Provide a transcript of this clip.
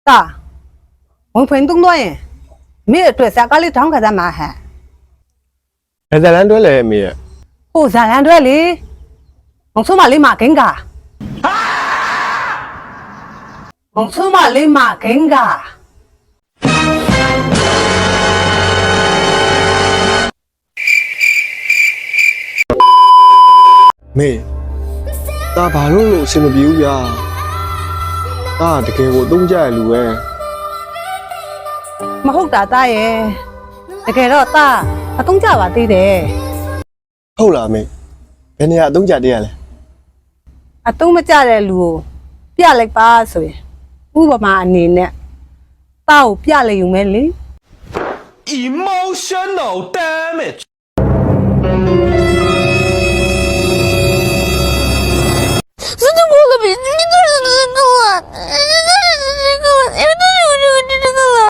大，我分动多人，没有多三个里堂个在买还， ဘယ်ဇလန်တွဲလဲအမေရဲ့ 我三两多里，我出马里马更噶，我出马里马更噶。 မေဒါဘာလို့အဆင်မပြေဘူးဗျာဒါတကယ်ကိုအသုံးကျရလူပဲ မဟုတ်တာတာရဲ့တကယ်တော့တာအတုံးကြပါသေးတယ် ဟုတ်လားမေဘယ်နေရာအသုံးကျတည်းရလဲ အတုံးမကြတဲ့လူကိုပြလိုက်ပါဆိုရင်ဥပမာအနေနဲ့တာကိုပြလိုက်ယူမယ်လေ Emotional damage